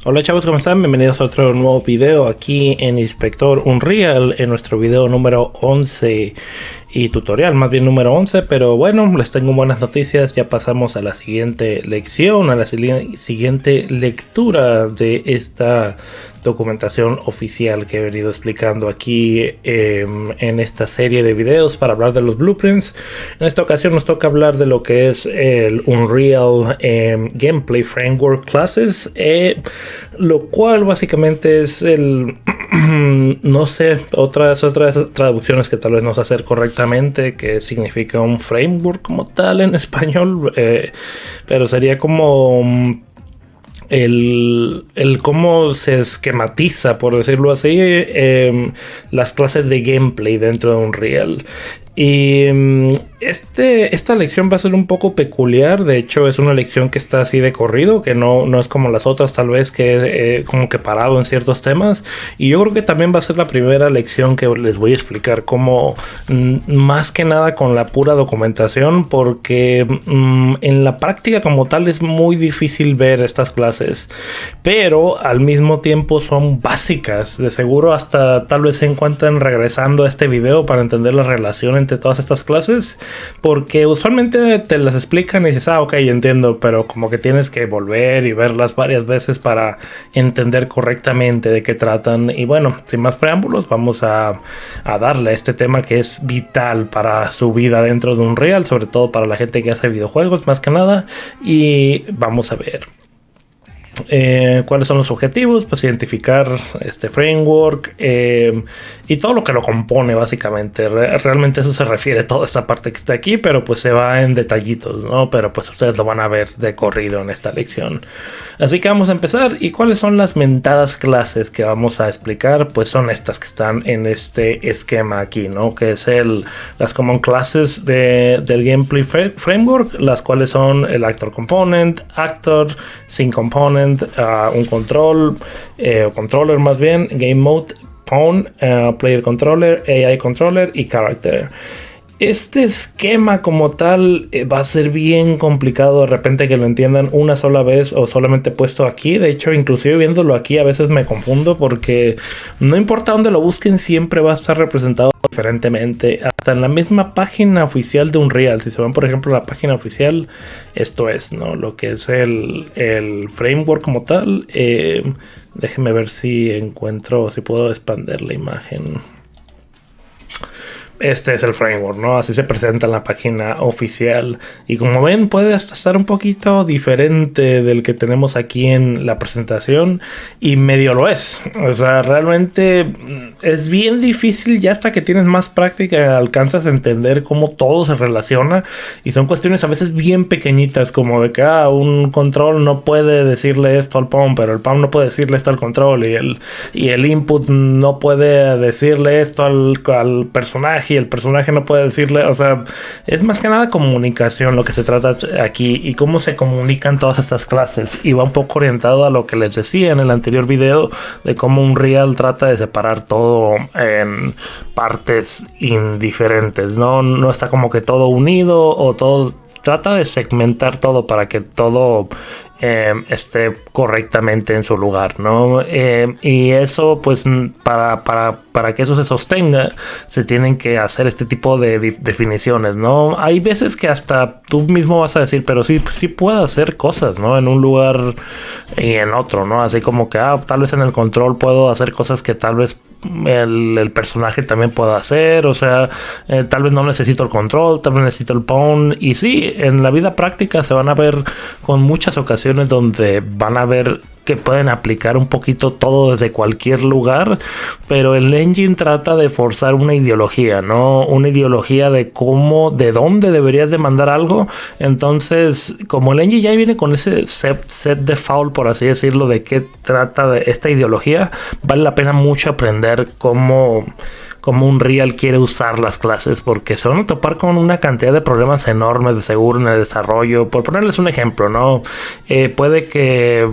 Hola chavos, ¿cómo están? Bienvenidos a otro nuevo video aquí en Inspector Unreal, en nuestro video número 11 y tutorial, más bien número 11, pero bueno, les tengo buenas noticias. Ya pasamos a la siguiente lección, a la siguiente lectura de esta documentación oficial que he venido explicando aquí en esta serie de videos para hablar de los blueprints. En esta ocasión nos toca hablar de lo que es el Unreal Gameplay Framework Classes, lo cual básicamente es el no sé, otras traducciones que tal vez no sé hacer correctamente, que significa un framework como tal en español, pero sería como el cómo se esquematiza, por decirlo así, las clases de gameplay dentro de Unreal. Y esta lección va a ser un poco peculiar. De hecho, es una lección que está así de corrido, que no es como las otras, tal vez, que como que parado en ciertos temas. Y yo creo que también va a ser la primera lección que les voy a explicar cómo, más que nada con la pura documentación, porque en la práctica como tal es muy difícil ver estas clases, pero al mismo tiempo son básicas. De seguro hasta tal vez se encuentren regresando a este video para entender la relación entre todas estas clases, porque usualmente te las explican y dices, ok, entiendo, pero como que tienes que volver y verlas varias veces para entender correctamente de qué tratan. Y bueno, sin más preámbulos, vamos a darle a este tema que es vital para su vida dentro de Unreal, sobre todo para la gente que hace videojuegos más que nada. Y vamos a ver cuáles son los objetivos, pues identificar este framework y todo lo que lo compone básicamente. Realmente eso se refiere a toda esta parte que está aquí, pero pues se va en detallitos, ¿no? Pero pues ustedes lo van a ver de corrido en esta lección. Así que vamos a empezar. ¿Y cuáles son las mentadas clases que vamos a explicar? Pues son estas que están en este esquema aquí, ¿no? Que es las common classes del Gameplay Framework, las cuales son el Actor Component, Actor, Scene Component, un control, controller más bien, Game Mode, Pawn, Player Controller, AI Controller y Character. Este esquema como tal va a ser bien complicado de repente que lo entiendan una sola vez o solamente puesto aquí. De hecho, inclusive viéndolo aquí a veces me confundo, porque no importa dónde lo busquen, siempre va a estar representado diferentemente. Hasta en la misma página oficial de Unreal, si se van por ejemplo a la página oficial, esto es, ¿no? Lo que es el framework como tal. Déjenme ver si encuentro, si puedo expandir la imagen. Este es el framework, ¿no? Así se presenta en la página oficial. Y como ven, puede hasta estar un poquito diferente del que tenemos aquí en la presentación. Y medio lo es. O sea, realmente es bien difícil. Ya hasta que tienes más práctica alcanzas a entender cómo todo se relaciona. Y son cuestiones a veces bien pequeñitas, como de que un control no puede decirle esto al POM, pero el POM no puede decirle esto al control. Y el input no puede decirle esto al personaje. Y el personaje no puede decirle, o sea, es más que nada comunicación lo que se trata aquí y cómo se comunican todas estas clases. Y va un poco orientado a lo que les decía en el anterior video de cómo Unreal trata de separar todo en partes indiferentes, no está como que todo unido o todo. Trata de segmentar todo para que todo esté correctamente en su lugar, ¿no? Y eso, pues, para que eso se sostenga, se tienen que hacer este tipo de definiciones, ¿no? Hay veces que hasta tú mismo vas a decir, pero sí puedo hacer cosas, ¿no? En un lugar y en otro, ¿no? Así como que, tal vez en el control puedo hacer cosas que tal vez el personaje también pueda hacer. O sea, tal vez no necesito el control, tal vez necesito el pawn. Y sí, en la vida práctica se van a ver con muchas ocasiones donde van a ver que pueden aplicar un poquito todo desde cualquier lugar, pero el engine trata de forzar una ideología, ¿no? Una ideología de de dónde deberías de mandar algo. Entonces, como el engine ya viene con ese set default, por así decirlo, de qué trata de esta ideología, vale la pena mucho aprender cómo Unreal quiere usar las clases, porque se van a topar con una cantidad de problemas enormes de seguro en el desarrollo. Por ponerles un ejemplo, ¿no? Puede que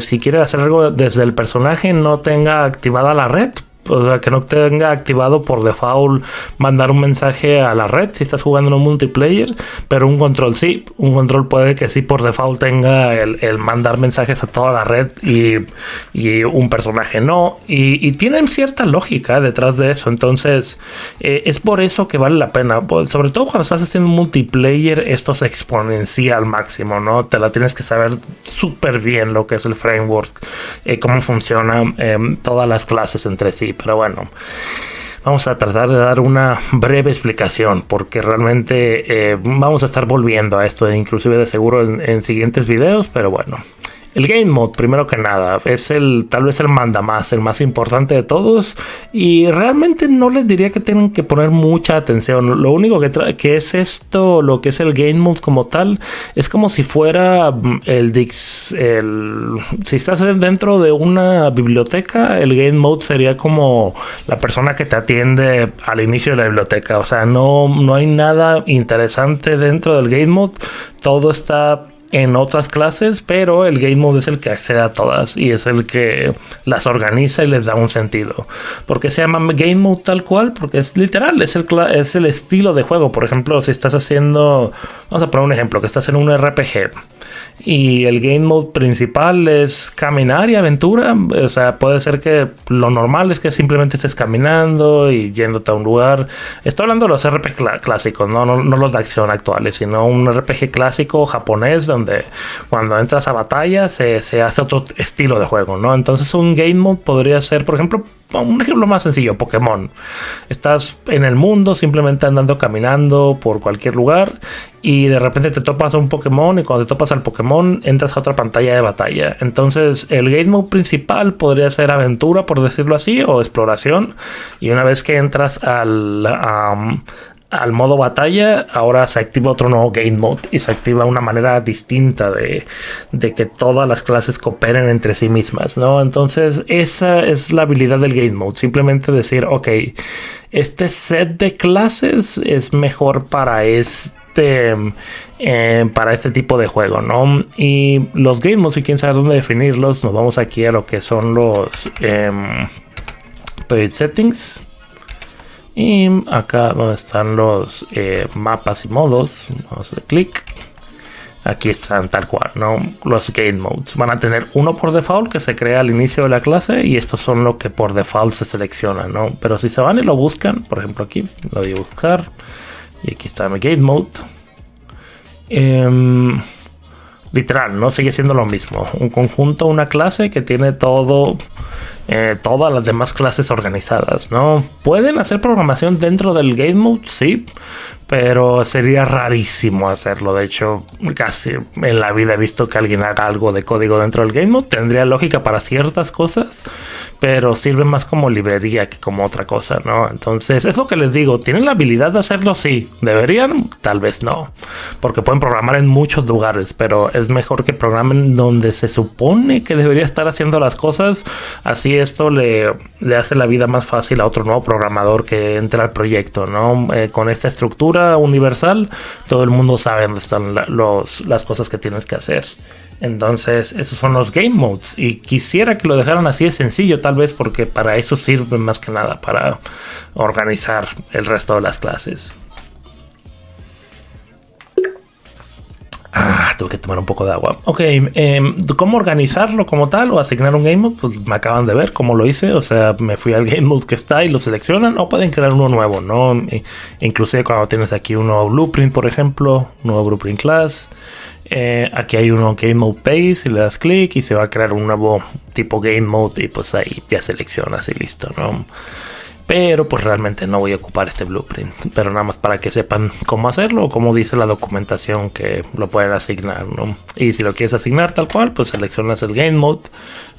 si quiere hacer algo desde el personaje no tenga activada la red, o sea, que no tenga activado por default mandar un mensaje a la red si estás jugando en un multiplayer, pero un control sí. Un control puede que sí por default tenga el mandar mensajes a toda la red y un personaje no. Y tienen cierta lógica detrás de eso. Entonces, es por eso que vale la pena. Sobre todo cuando estás haciendo un multiplayer, esto se exponencia al máximo, ¿no? Te la tienes que saber súper bien lo que es el framework, cómo funcionan todas las clases entre sí. Pero bueno, vamos a tratar de dar una breve explicación porque realmente vamos a estar volviendo a esto, inclusive de seguro en siguientes videos, pero bueno. El Game Mode, primero que nada, es tal vez el mandamás, el más importante de todos, y realmente no les diría que tienen que poner mucha atención. Lo único que es esto, lo que es el Game Mode como tal, es como si fuera si estás dentro de una biblioteca, el Game Mode sería como la persona que te atiende al inicio de la biblioteca. O sea, no hay nada interesante dentro del Game Mode, todo está en otras clases, pero el Game Mode es el que accede a todas y es el que las organiza y les da un sentido. ¿Por qué se llama Game Mode tal cual? Porque es literal, es el estilo de juego. Por ejemplo, si estás haciendo, vamos a poner un ejemplo, que estás en un RPG y el Game Mode principal es caminar y aventura. O sea, puede ser que lo normal es que simplemente estés caminando y yéndote a un lugar. Estoy hablando de los RPG clásicos, no los de acción actuales, sino un RPG clásico japonés donde cuando entras a batalla se hace otro estilo de juego, ¿no? Entonces un Game Mode podría ser, por ejemplo, un ejemplo más sencillo, Pokémon. Estás en el mundo simplemente andando, caminando por cualquier lugar y de repente te topas a un Pokémon y cuando te topas al Pokémon entras a otra pantalla de batalla. Entonces el Game Mode principal podría ser aventura, por decirlo así, o exploración, y una vez que entras al modo batalla, ahora se activa otro nuevo Game Mode y se activa una manera distinta de que todas las clases cooperen entre sí mismas, ¿no? Entonces esa es la habilidad del Game Mode, simplemente decir, ok, este set de clases es mejor para este tipo de juego, ¿no? Y los Game Modes, si quieren saber dónde definirlos, nos vamos aquí a lo que son los Settings. Y acá donde están los mapas y modos, vamos a hacer clic. Aquí están tal cual, ¿no? Los Game Modes van a tener uno por default que se crea al inicio de la clase y estos son los que por default se seleccionan, ¿no? Pero si se van y lo buscan, por ejemplo aquí, lo voy a buscar y aquí está mi Game Mode. Literal, no sigue siendo lo mismo. Un conjunto, una clase que tiene todas las demás clases organizadas, ¿no? ¿Pueden hacer programación dentro del Game Mode? Sí, pero sería rarísimo hacerlo. De hecho, casi en la vida he visto que alguien haga algo de código dentro del Game Mode. Tendría lógica para ciertas cosas, pero sirve más como librería que como otra cosa, ¿no? Entonces, es lo que les digo. ¿Tienen la habilidad de hacerlo? Sí. ¿Deberían? Tal vez no, porque pueden programar en muchos lugares, pero es mejor que programen donde se supone que debería estar haciendo las cosas. Así esto le hace la vida más fácil a otro nuevo programador que entra al proyecto, ¿no? Con esta estructura universal, todo el mundo sabe dónde están las cosas que tienes que hacer. Entonces, esos son los Game Modes. Y quisiera que lo dejaran así de sencillo, tal vez, porque para eso sirve más que nada, para organizar el resto de las clases. Tuve que tomar un poco de agua. Ok, ¿cómo organizarlo como tal o asignar un Game Mode? Pues me acaban de ver cómo lo hice. O sea, me fui al Game Mode que está y lo seleccionan, o pueden crear uno nuevo, ¿no? Inclusive cuando tienes aquí un nuevo Blueprint, por ejemplo, un nuevo Blueprint Class. Aquí hay uno Game Mode Base y le das clic y se va a crear un nuevo tipo Game Mode y pues ahí ya seleccionas y listo, ¿no? Pero pues realmente no voy a ocupar este blueprint, pero nada más para que sepan cómo hacerlo o cómo dice la documentación que lo pueden asignar, ¿no? Y si lo quieres asignar tal cual, pues seleccionas el Game Mode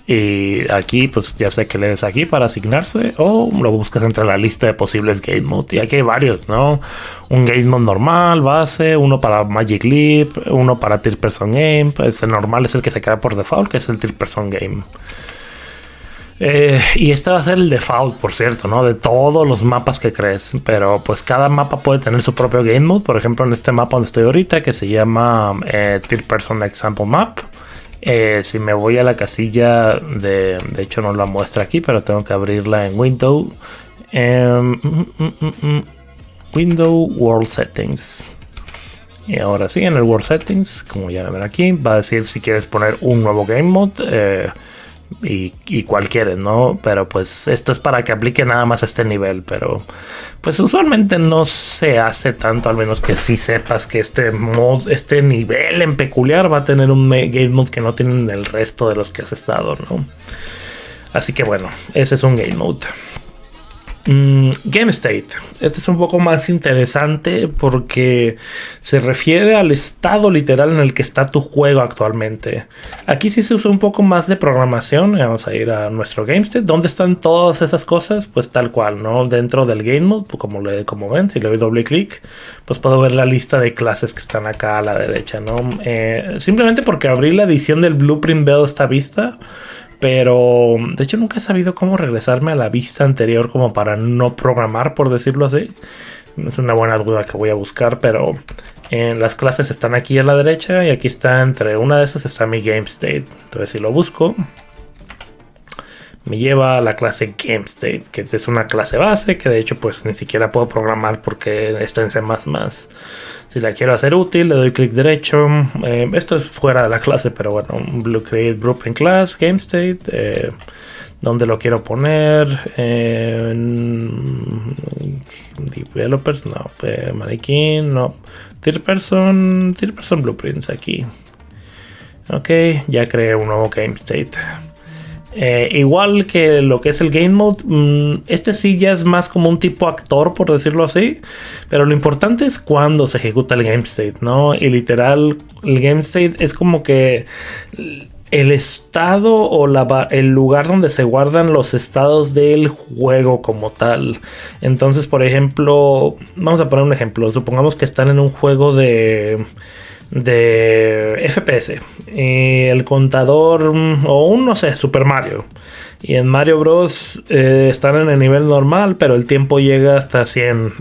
y aquí pues ya sé que le des aquí para asignarse o lo buscas entre la lista de posibles Game Mode. Y aquí hay varios, ¿no? Un Game Mode normal, base, uno para Magic Leap, uno para Third Person Game. Pues el normal es el que se crea por default, que es el Third Person Game. Y este va a ser el default, por cierto, ¿no? De todos los mapas que crees. Pero pues cada mapa puede tener su propio Game Mode. Por ejemplo, en este mapa donde estoy ahorita, que se llama Third Person Example Map. Si me voy a la casilla de hecho no la muestra aquí, pero tengo que abrirla en Windows. Window World Settings. Y ahora sí, en el World Settings, como ya ven aquí, va a decir si quieres poner un nuevo Game Mode y cuál quieres, ¿no? Pero pues esto es para que aplique nada más a este nivel, pero pues usualmente no se hace tanto, al menos que sí sepas que este nivel en peculiar va a tener un Game Mode que no tienen el resto de los que has estado, ¿no? Así que bueno, ese es un Game Mode. Game State. Este es un poco más interesante porque se refiere al estado literal en el que está tu juego actualmente. Aquí sí se usa un poco más de programación. Vamos a ir a nuestro Game State. ¿Dónde están todas esas cosas? Pues tal cual, ¿no? Dentro del Game Mode, pues como ven, si le doy doble clic, pues puedo ver la lista de clases que están acá a la derecha, ¿no? Simplemente porque abrí la edición del Blueprint veo esta vista. Pero de hecho nunca he sabido cómo regresarme a la vista anterior como para no programar, por decirlo así. Es una buena duda que voy a buscar, pero las clases están aquí a la derecha y aquí está, entre una de esas está mi Game State. Entonces si lo busco, me lleva a la clase Game State, que es una clase base que de hecho pues ni siquiera puedo programar porque está en C++. Si la quiero hacer útil, le doy clic derecho. Esto es fuera de la clase, pero bueno, Create Blueprint Class, Game State. ¿Dónde lo quiero poner? Developers, no. Mannequin, no. Third person Blueprints aquí. Ok, ya creé un nuevo Game State. Igual que lo que es el Game Mode, este sí ya es más como un tipo actor, por decirlo así, pero lo importante es cuando se ejecuta el Game State, ¿no? Y literal, el Game State es como que el estado o el lugar donde se guardan los estados del juego como tal. Entonces, por ejemplo, vamos a poner un ejemplo. Supongamos que están en un juego de FPS y el contador o no sé, Super Mario, y en Mario Bros están en el nivel normal, pero el tiempo llega hasta 100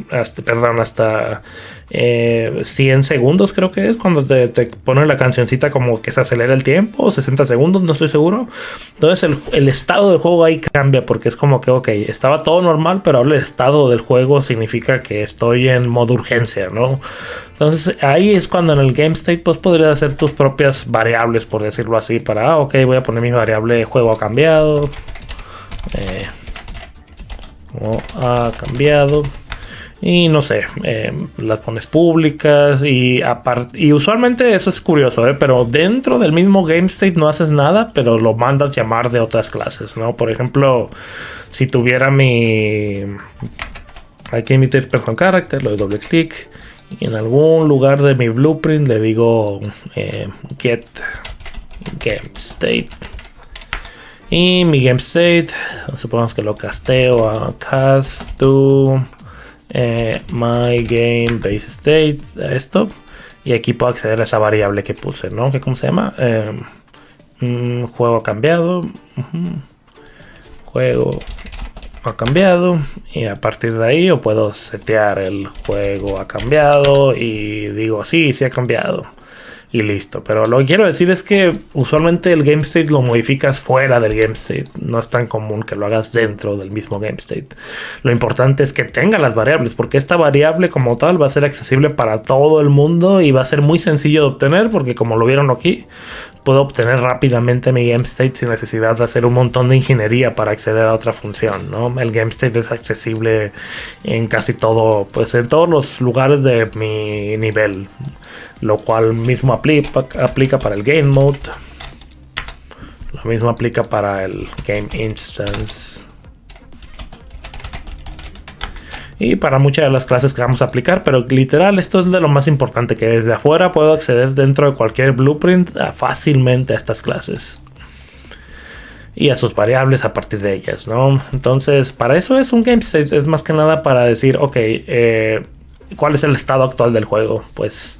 segundos, creo que es cuando te pone la cancioncita como que se acelera el tiempo, o 60 segundos, no estoy seguro. Entonces el estado del juego ahí cambia, porque es como que, ok, estaba todo normal, pero ahora el estado del juego significa que estoy en modo urgencia, ¿no? Entonces ahí es cuando en el Game State pues podrías hacer tus propias variables, por decirlo así, para, ok, voy a poner mi variable juego ha cambiado. Ha cambiado. Y no sé, las pones públicas y usualmente eso es curioso, pero dentro del mismo Game State no haces nada, pero lo mandas llamar de otras clases, ¿no? Por ejemplo, si tuviera aquí mi third person character, le doy doble clic y en algún lugar de mi blueprint le digo get Game State. Y mi Game State, supongamos que lo casteo a cast to my game base state, esto, y aquí puedo acceder a esa variable que puse, ¿no? ¿Cómo se llama? Juego ha cambiado. Juego ha cambiado, y a partir de ahí yo puedo setear el juego ha cambiado y digo sí ha cambiado y listo. Pero lo que quiero decir es que usualmente el Game State lo modificas fuera del Game State. No es tan común que lo hagas dentro del mismo Game State. Lo importante es que tenga las variables, porque esta variable como tal va a ser accesible para todo el mundo y va a ser muy sencillo de obtener, porque como lo vieron aquí, puedo obtener rápidamente mi Game State sin necesidad de hacer un montón de ingeniería para acceder a otra función, ¿no? El Game State es accesible en casi todo, pues en todos los lugares de mi nivel, lo cual mismo aplica para el Game Mode. Lo mismo aplica para el Game Instance. Y para muchas de las clases que vamos a aplicar, pero literal esto es de lo más importante, que desde afuera puedo acceder dentro de cualquier blueprint fácilmente a estas clases y a sus variables a partir de ellas, ¿no? Entonces para eso es un Game State, es más que nada para decir, ok, ¿cuál es el estado actual del juego? Pues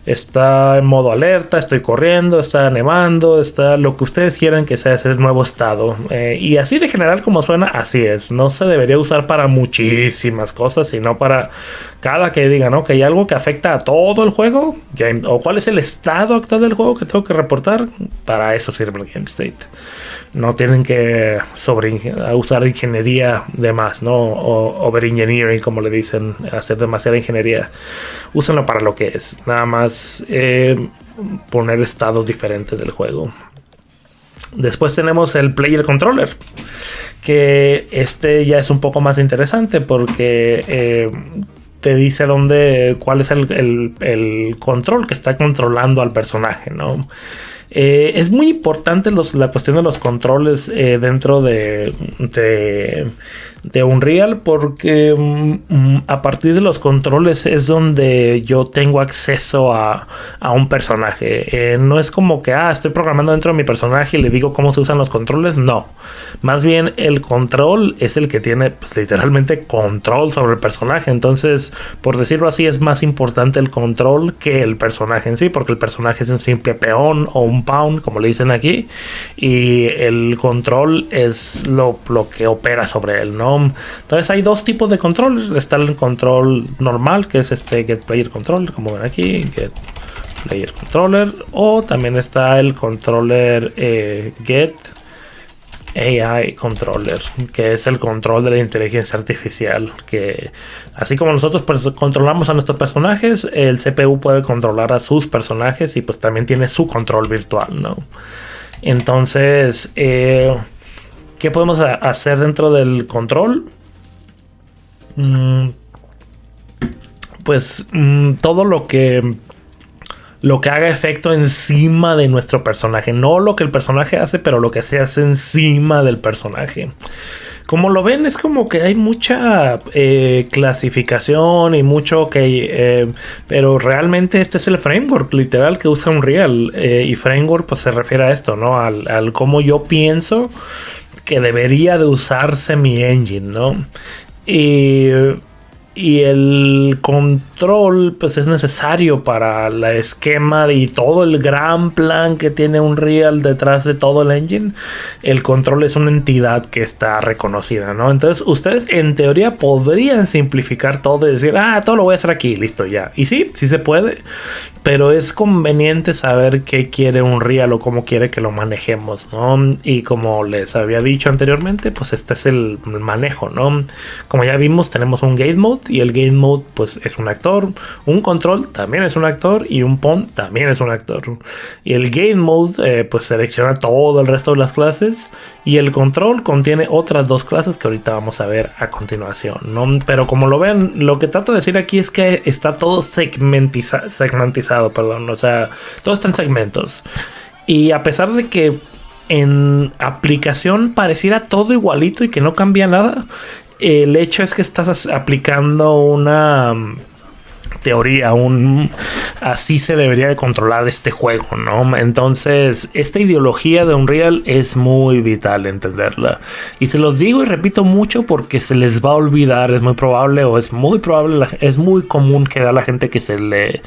está en modo alerta, estoy corriendo, está nevando, está lo que ustedes quieran que sea ese nuevo estado. Y así de general como suena, así es. No se debería usar para muchísimas cosas, sino para Cada que digan, ¿no? Que hay algo que afecta a todo el juego, o cuál es el estado actual del juego que tengo que reportar, para eso sirve el Game State. No tienen que usar ingeniería de más, ¿no? O overengineering, como le dicen, hacer demasiada ingeniería. Úsenlo para lo que es, nada más poner estados diferentes del juego. Después tenemos el Player Controller, que ya es un poco más interesante porque te dice cuál es el control que está controlando al personaje, ¿no? Es muy importante la cuestión de los controles dentro de Unreal, porque a partir de los controles es donde yo tengo acceso a un personaje. No es como que estoy programando dentro de mi personaje y le digo cómo se usan los controles. No, más bien el control es el que tiene, pues, literalmente control sobre el personaje. Entonces, por decirlo así, es más importante el control que el personaje en sí, porque el personaje es un simple peón o un pawn, como le dicen aquí, y el control es lo que opera sobre él, ¿no? Entonces hay dos tipos de controles. Está el control normal, que es Get Player Controller, como ven aquí, Get Player Controller, o también está el controller Get AI Controller, que es el control de la inteligencia artificial, que así como nosotros pues controlamos a nuestros personajes, el CPU puede controlar a sus personajes y pues también tiene su control virtual, ¿no? Entonces, ¿qué podemos hacer dentro del control? Pues todo lo que haga efecto encima de nuestro personaje. No lo que el personaje hace, pero lo que se hace encima del personaje. Como lo ven, es como que hay mucha clasificación y mucho pero realmente este es el framework literal que usa Unreal. Y framework pues se refiere a esto, ¿no? Al cómo yo pienso que debería de usarse mi engine, ¿no? Y el control pues es necesario para el esquema y todo el gran plan que tiene Unreal detrás de todo el engine. El control es una entidad que está reconocida, ¿no? Entonces ustedes en teoría podrían simplificar todo y decir, todo lo voy a hacer aquí, listo, ya. Y sí se puede, pero es conveniente saber qué quiere Unreal o cómo quiere que lo manejemos, ¿no? Y como les había dicho anteriormente, pues este es el manejo, ¿no? Como ya vimos, tenemos un Game Mode, y el Game Mode pues es un actor, un control también es un actor y un pawn también es un actor. Y el Game Mode pues selecciona todo el resto de las clases, y el control contiene otras dos clases que ahorita vamos a ver a continuación, ¿no? Pero como lo ven, lo que trato de decir aquí es que está todo segmentizado, perdón, o sea, todo está en segmentos. Y a pesar de que en aplicación pareciera todo igualito y que no cambia nada, el hecho es que estás aplicando una teoría, así se debería de controlar este juego, ¿no? Entonces, esta ideología de Unreal es muy vital entenderla. Y se los digo y repito mucho porque se les va a olvidar, es muy probable, es muy común que a la gente que se le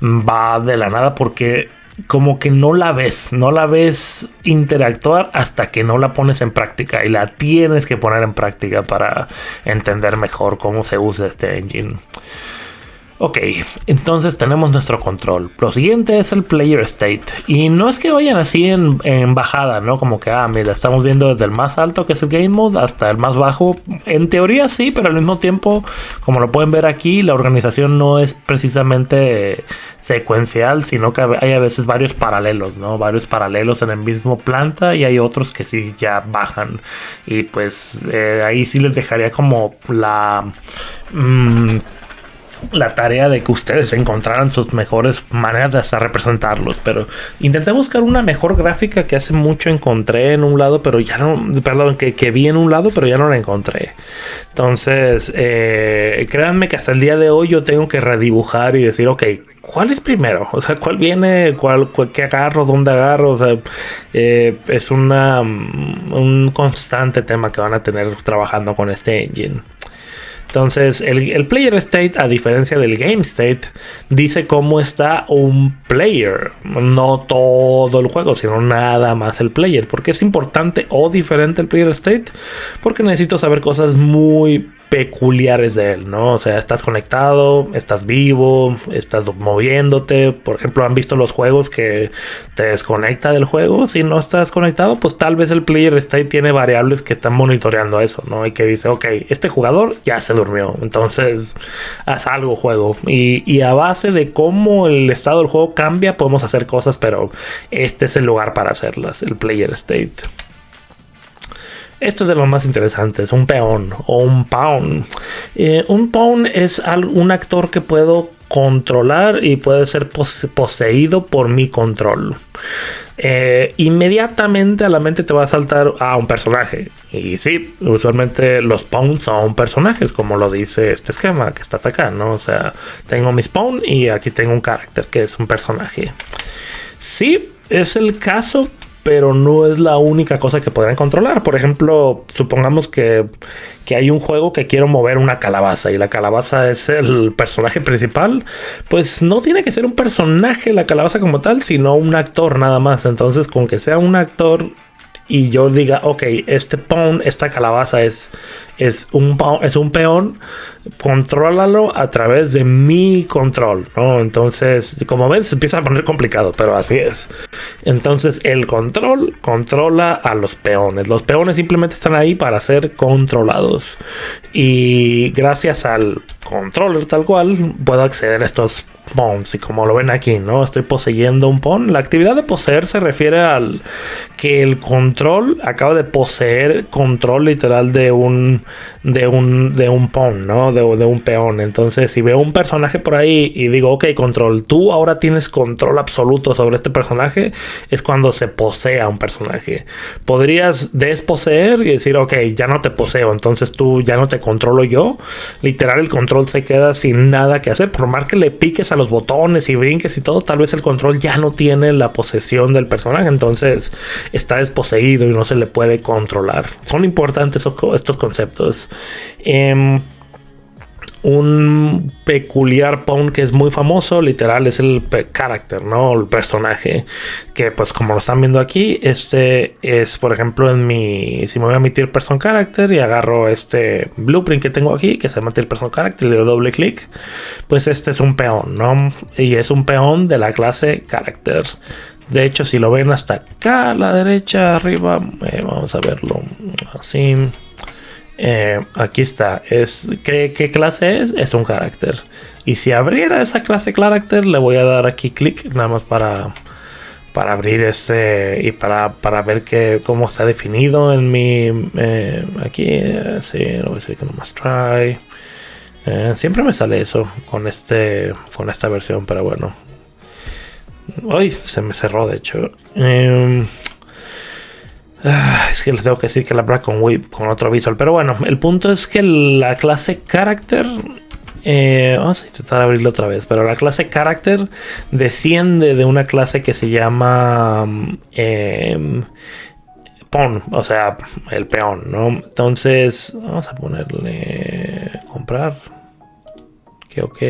va de la nada, porque como que no la ves interactuar hasta que no la pones en práctica, y la tienes que poner en práctica para entender mejor cómo se usa este engine. Ok, entonces tenemos nuestro control. Lo siguiente es el player state. Y no es que vayan así en bajada, ¿no? Como que, mira, estamos viendo desde el más alto, que es el game mode, hasta el más bajo. En teoría sí, pero al mismo tiempo, como lo pueden ver aquí, la organización no es precisamente secuencial, sino que hay a veces varios paralelos, ¿no? Varios paralelos en el mismo planta, y hay otros que sí ya bajan. Y pues ahí sí les dejaría como la tarea de que ustedes encontraran sus mejores maneras de hasta representarlos. Pero intenté buscar una mejor gráfica que hace mucho encontré en un lado, pero ya no, perdón, que vi en un lado, pero ya no la encontré. Entonces, créanme que hasta el día de hoy yo tengo que redibujar y decir, ok, ¿cuál es primero? O sea, ¿cuál viene? ¿Qué agarro? ¿Dónde agarro? O sea, es un constante tema que van a tener trabajando con este engine. Entonces, el player state, a diferencia del game state, dice cómo está un player, no todo el juego, sino nada más el player. ¿Por qué es importante o diferente el player state? Porque necesito saber cosas muy peculiares de él, ¿no? O sea, estás conectado, estás vivo, estás moviéndote. Por ejemplo, ¿han visto los juegos que te desconecta del juego? Si no estás conectado, pues tal vez el player state tiene variables que están monitoreando eso, ¿no? Y que dice, ok, este jugador ya se durmió, entonces haz algo, juego. Y a base de cómo el estado del juego cambia, podemos hacer cosas, pero este es el lugar para hacerlas, el player state. Esto es de lo más interesante, es un peón o un pawn. Un pawn es un actor que puedo controlar y puede ser poseído por mi control. Inmediatamente a la mente te va a saltar a un personaje. Y sí, usualmente los pawns son personajes, como lo dice este esquema que estás acá, ¿no? O sea, tengo mi spawn y aquí tengo un carácter que es un personaje. Sí, es el caso, pero no es la única cosa que podrán controlar. Por ejemplo, supongamos que hay un juego que quiero mover una calabaza y la calabaza es el personaje principal. Pues no tiene que ser un personaje la calabaza como tal, sino un actor nada más. Entonces, con que sea un actor y yo diga, ok, este pawn, esta calabaza es un peón, contrólalo a través de mi control, ¿no? Entonces, como ven, se empieza a poner complicado, pero así es. Entonces, el control controla a los peones. Los peones simplemente están ahí para ser controlados. Y gracias al controller tal cual, puedo acceder a estos pawns. Y como lo ven aquí, ¿no? Estoy poseyendo un pawn. La actividad de poseer se refiere al que el control acaba de poseer control literal de un pawn, ¿no? De un peón. Entonces, si veo un personaje por ahí y digo, ok, control, tú ahora tienes control absoluto sobre este personaje, es cuando se posee a un personaje. Podrías desposeer y decir, ok, ya no te poseo, entonces tú ya no te controlo yo. Literal, el control se queda sin nada que hacer. Por más que le piques a los botones y brinques y todo, tal vez el control ya no tiene la posesión del personaje, entonces está desposeído y no se le puede controlar. Son importantes estos conceptos. Un peculiar pawn que es muy famoso, literal, es el character, ¿no? El personaje, que pues como lo están viendo aquí, este es, por ejemplo, si me voy a emitir person character y agarro este blueprint que tengo aquí, que se llama el person character, y le doy doble clic, pues este es un peón, ¿no? Y es un peón de la clase character. De hecho, si lo ven hasta acá a la derecha, arriba, vamos a verlo así. Aquí está. ¿Qué clase es? Es un carácter. Y si abriera esa clase carácter, le voy a dar aquí clic, nada más para abrir y para ver cómo está definido en mi aquí. Sí, lo voy a decir que nomás try. Siempre me sale eso con esta versión, pero bueno. Hoy se me cerró, de hecho. Es que les tengo que decir que la habrá con otro visual. Pero bueno, el punto es que la clase character, vamos a intentar abrirlo otra vez. Pero la clase character desciende de una clase que se llama pawn, o sea, el peón, ¿no? Entonces, vamos a ponerle comprar. Que ok.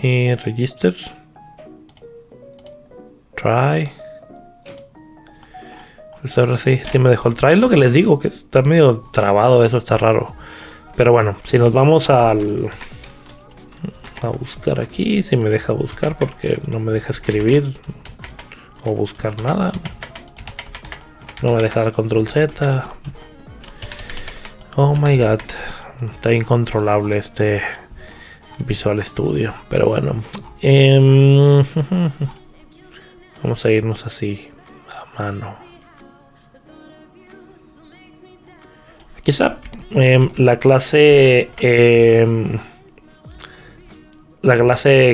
Y register. Try. Pues ahora sí me dejó el try. Lo que les digo, que está medio trabado, eso está raro. Pero bueno, si nos vamos a buscar aquí, si me deja buscar, porque no me deja escribir o buscar nada. No me deja dar control Z. Oh my god, está incontrolable este Visual Studio. Pero bueno, vamos a irnos así a mano. Aquí está la clase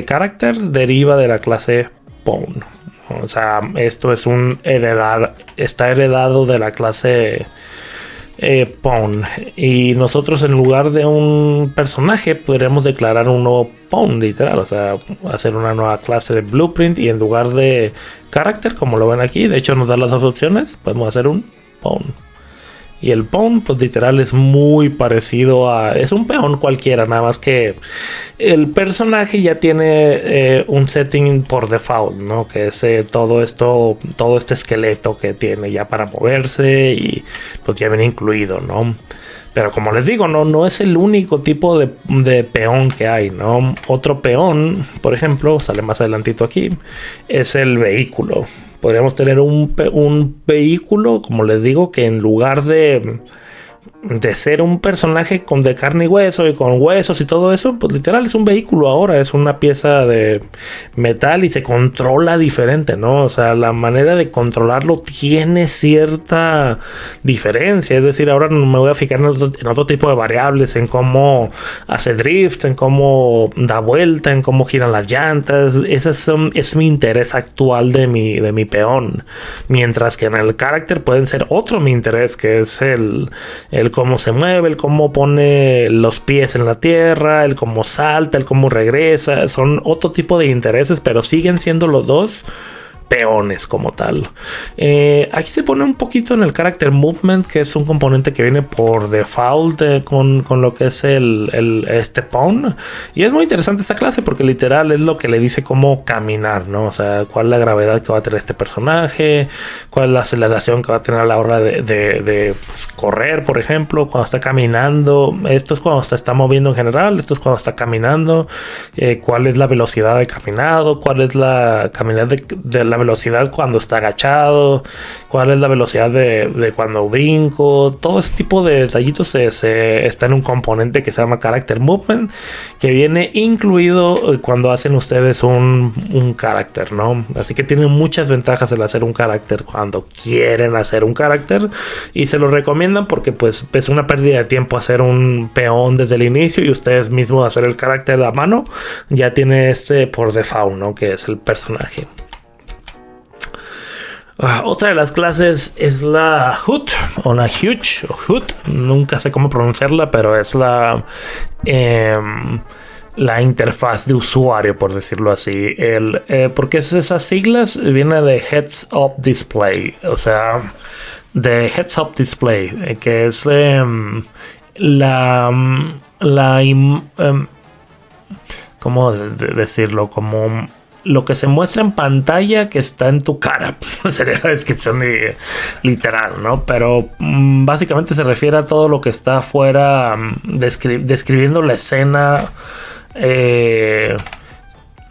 character deriva de la clase pawn. O sea, esto es está heredado de la clase pawn. Y nosotros, en lugar de un personaje, podríamos declarar un nuevo pawn, literal. O sea, hacer una nueva clase de blueprint, y en lugar de character, como lo ven aquí, de hecho nos da las dos opciones, podemos hacer un pawn. Y el pawn, pues literal, es muy parecido es un peón cualquiera, nada más que el personaje ya tiene un setting por default, ¿no? Que es todo este esqueleto que tiene ya para moverse, y pues ya viene incluido, ¿no? Pero como les digo, no es el único tipo de peón que hay, ¿no? Otro peón, por ejemplo, sale más adelantito aquí, es el vehículo. Podríamos tener un vehículo, como les digo, que en lugar de ser un personaje de carne y hueso y con huesos y todo eso, pues literal es un vehículo ahora, es una pieza de metal y se controla diferente, ¿no? O sea, la manera de controlarlo tiene cierta diferencia, es decir, ahora me voy a fijar en otro tipo de variables, en cómo hace drift, en cómo da vuelta, en cómo giran las llantas. Es mi interés actual de mi peón, mientras que en el carácter pueden ser otro mi interés, que es el cómo se mueve, el cómo pone los pies en la tierra, el cómo salta, el cómo regresa. Son otro tipo de intereses, pero siguen siendo los dos peones como tal. Aquí se pone un poquito en el character movement, que es un componente que viene por default con lo que es este pawn, y es muy interesante esta clase porque literal es lo que le dice cómo caminar, ¿no? O sea, cuál es la gravedad que va a tener este personaje, cuál es la aceleración que va a tener a la hora de correr, por ejemplo, cuando está caminando. Esto es cuando se está moviendo en general, esto es cuando está caminando, cuál es la velocidad de caminado, cuál es la caminada de la velocidad cuando está agachado, cuál es la velocidad de cuando brinco. Todo ese tipo de detallitos está en un componente que se llama Character Movement, que viene incluido cuando hacen ustedes un carácter, ¿no? Así que tienen muchas ventajas el hacer un carácter cuando quieren hacer un carácter, y se lo recomiendan porque pues es una pérdida de tiempo hacer un peón desde el inicio y ustedes mismos hacer el carácter a mano. Ya tiene por default, ¿no? Que es el personaje. Otra de las clases es la HUD o la Huge o HUD, nunca sé cómo pronunciarla, pero es la interfaz de usuario, por decirlo así. Porque esas siglas viene de Heads Up Display, o sea, de Heads Up Display, que es ¿cómo decirlo? Como lo que se muestra en pantalla que está en tu cara. Sería la descripción literal, ¿no? Pero básicamente se refiere a todo lo que está afuera, describiendo la escena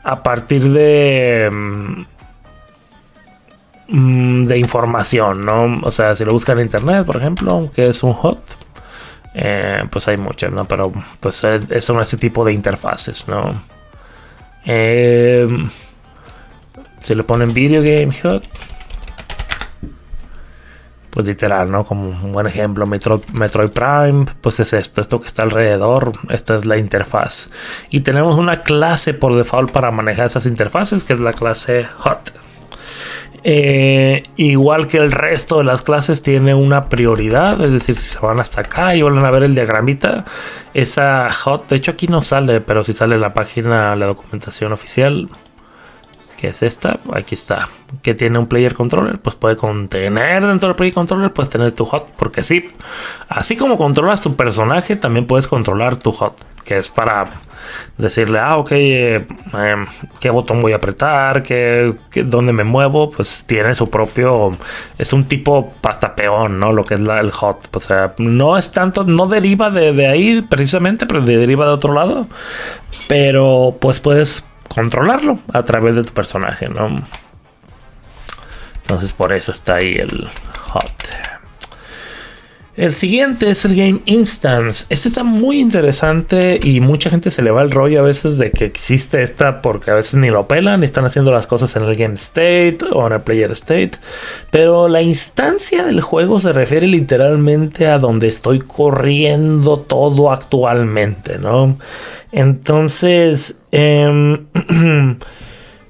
a partir de información, ¿no? O sea, si lo buscan en internet, por ejemplo, que es un HUD, pues hay muchas, ¿no? Pero pues son este tipo de interfaces, ¿no? Si le ponen Video Game HUD, pues literal, ¿no? Como un buen ejemplo, Metroid Prime, pues es esto que está alrededor. Esta es la interfaz. Y tenemos una clase por default para manejar esas interfaces, que es la clase HUD. Igual que el resto de las clases, tiene una prioridad, es decir, si se van hasta acá y vuelven a ver el diagramita, esa HUD, de hecho aquí no sale, pero si sale en la página, la documentación oficial, que es esta, aquí está, que tiene un player controller, pues puede contener dentro del player controller, puedes tener tu HUD, porque sí, así como controlas tu personaje, también puedes controlar tu HUD, que es para decirle, ok, qué botón voy a apretar, dónde me muevo. Pues tiene su propio, es un tipo hasta peón, ¿no? Lo que es el HUD, o sea, no es tanto, no deriva de ahí precisamente, pero deriva de otro lado, pero pues puedes controlarlo a través de tu personaje, ¿no? Entonces por eso está ahí el HUD. El siguiente es el Game Instance. Este está muy interesante y mucha gente se le va el rollo a veces de que existe esta, porque a veces ni lo pelan y están haciendo las cosas en el Game State o en el Player State. Pero la instancia del juego se refiere literalmente a donde estoy corriendo todo actualmente, ¿no? Entonces,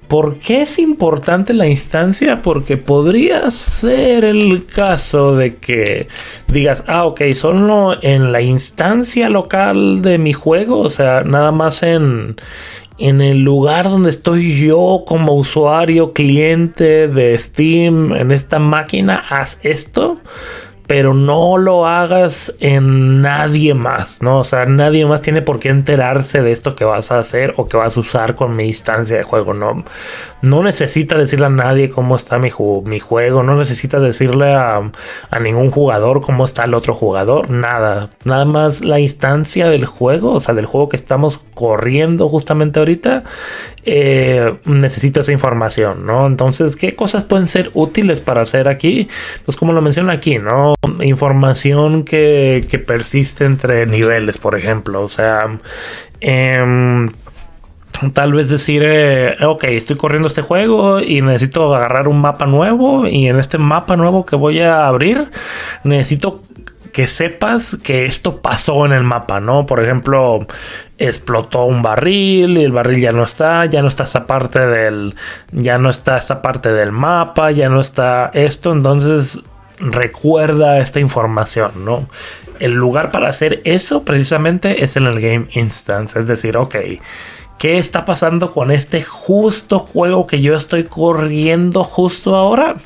¿por qué es importante la instancia? Porque podría ser el caso de que digas, ok, solo en la instancia local de mi juego, o sea, nada más en el lugar donde estoy yo como usuario, cliente de Steam, en esta máquina, haz esto. pero no lo hagas en nadie más, ¿no? O sea, nadie más tiene por qué enterarse de esto que vas a hacer o que vas a usar con mi instancia de juego, ¿no? No necesitas decirle a nadie cómo está mi juego, no necesitas decirle a ningún jugador cómo está el otro jugador, nada. Nada más la instancia del juego, o sea, del juego que estamos corriendo justamente ahorita, necesita esa información, ¿no? Entonces, ¿qué cosas pueden ser útiles para hacer aquí? Pues como lo menciono aquí, ¿no? Información que persiste entre niveles, por ejemplo. O sea, tal vez decir, ok, estoy corriendo este juego y necesito agarrar un mapa nuevo, y en este mapa nuevo que voy a abrir necesito que sepas que esto pasó en el mapa, ¿no? Por ejemplo, explotó un barril y el barril ya no está esta parte del mapa, ya no está esto. Entonces recuerda esta información, ¿no? El lugar para hacer eso precisamente es en el Game Instance. Es decir, ok, ¿qué está pasando con este justo juego que yo estoy corriendo justo ahora?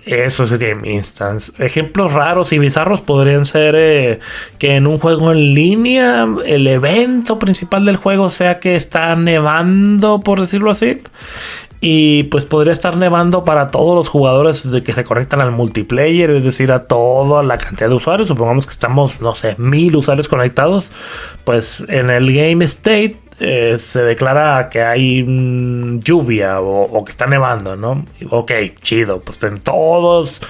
Eso es Game Instance. Ejemplos raros y bizarros podrían ser que en un juego en línea el evento principal del juego sea que está nevando, por decirlo así. Y pues podría estar nevando para todos los jugadores que se conectan al multiplayer, es decir, a toda la cantidad de usuarios. Supongamos que estamos, no sé, 1000 usuarios conectados. Pues en el Game State se declara que hay lluvia o que está nevando, ¿no? Ok, chido. Pues en todos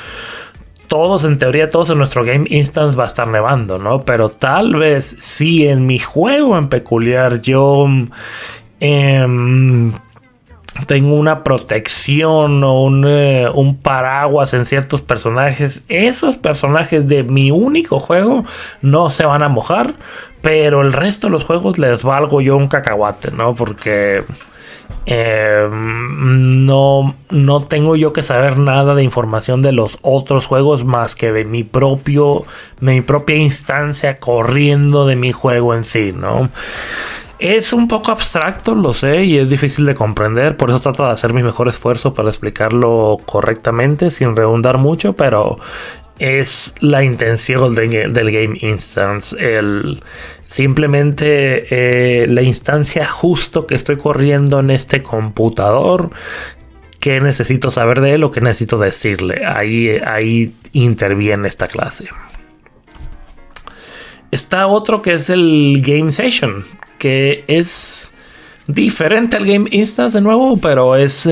en teoría, todos en nuestro Game Instance va a estar nevando, ¿no? Pero tal vez si en mi juego en peculiar yo tengo una protección o un paraguas en ciertos personajes, esos personajes de mi único juego no se van a mojar, pero el resto de los juegos les valgo yo un cacahuate, ¿no? Porque no tengo yo que saber nada de información de los otros juegos más que de mi propia instancia corriendo de mi juego en sí, ¿no? Es un poco abstracto, lo sé, y es difícil de comprender, por eso trato de hacer mi mejor esfuerzo para explicarlo correctamente, sin redundar mucho, pero es la intención del Game Instance, simplemente la instancia justo que estoy corriendo en este computador, que necesito saber de él o que necesito decirle. Ahí interviene esta clase. Está otro que es el Game Session, que es diferente al Game Instance de nuevo, pero es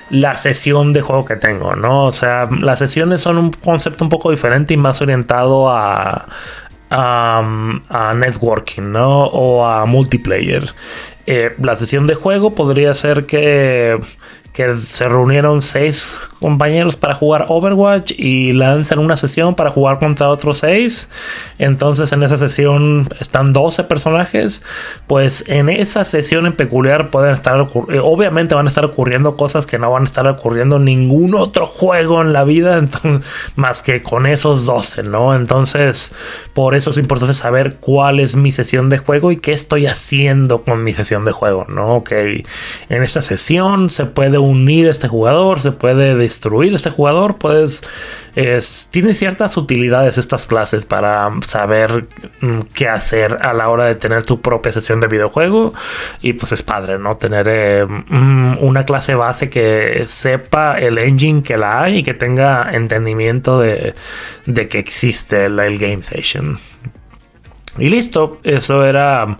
la sesión de juego que tengo, ¿no? O sea, las sesiones son un concepto un poco diferente y más orientado a networking, ¿no? O a multiplayer. La sesión de juego podría ser que se reunieron 6 compañeros para jugar Overwatch y lanzan una sesión para jugar contra otros 6. Entonces en esa sesión están 12 personajes. Pues en esa sesión en peculiar pueden estar obviamente van a estar ocurriendo cosas que no van a estar ocurriendo en ningún otro juego en la vida, entonces, más que con esos 12, ¿no? Entonces por eso es importante saber cuál es mi sesión de juego y qué estoy haciendo con mi sesión de juego, ¿no? Ok, en esta sesión se puede unir a este jugador, se puede destruir a este jugador, tiene ciertas utilidades estas clases para saber qué hacer a la hora de tener tu propia sesión de videojuego. Y pues es padre, ¿no? Tener una clase base que sepa el engine que la hay y que tenga entendimiento de que existe el Game Session. Y listo, eso era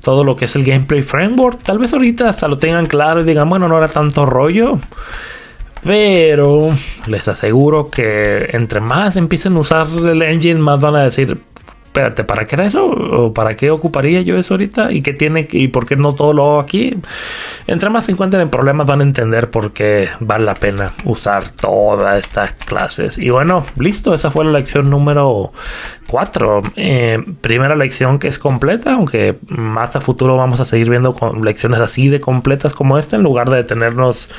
todo lo que es el Gameplay Framework. Tal vez ahorita hasta lo tengan claro y digan, bueno, no era tanto rollo. Pero les aseguro que entre más empiecen a usar el engine, más van a decir, espérate, ¿para qué era eso? ¿O para qué ocuparía yo eso ahorita? ¿Y qué tiene y por qué no todo lo hago aquí? Entre más se encuentren en problemas, van a entender por qué vale la pena usar todas estas clases. Y bueno, listo, esa fue la lección número 4. Primera lección que es completa, aunque más a futuro vamos a seguir viendo con lecciones así de completas como esta, en lugar de tenernos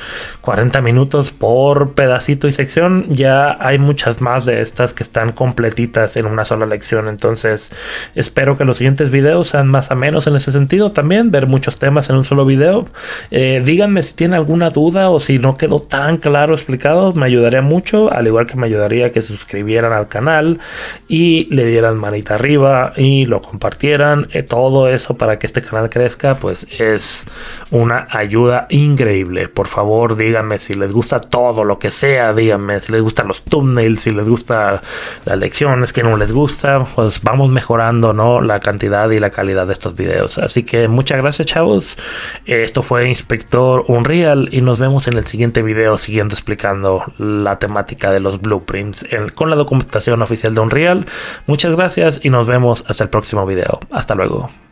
40 minutos por pedacito y sección. Ya hay muchas más de estas que están completitas en una sola lección. Entonces espero que los siguientes videos sean más o menos en ese sentido también, ver muchos temas en un solo video. Díganme si tienen alguna duda o si no quedó tan claro explicado, me ayudaría mucho, al igual que me ayudaría que se suscribieran al canal y le dieran manita arriba y lo compartieran. Todo eso para que este canal crezca, pues es una ayuda increíble. Por favor, díganme si les gusta todo lo que sea, díganme si les gustan los thumbnails, si les gusta las lecciones, que no les gusta, pues vamos mejorando, ¿no?, la cantidad y la calidad de estos videos. Así que muchas gracias, chavos. Esto fue Inspector Unreal y nos vemos en el siguiente video siguiendo explicando la temática de los blueprints con la documentación oficial de Unreal. Muchas gracias y nos vemos hasta el próximo video. Hasta luego.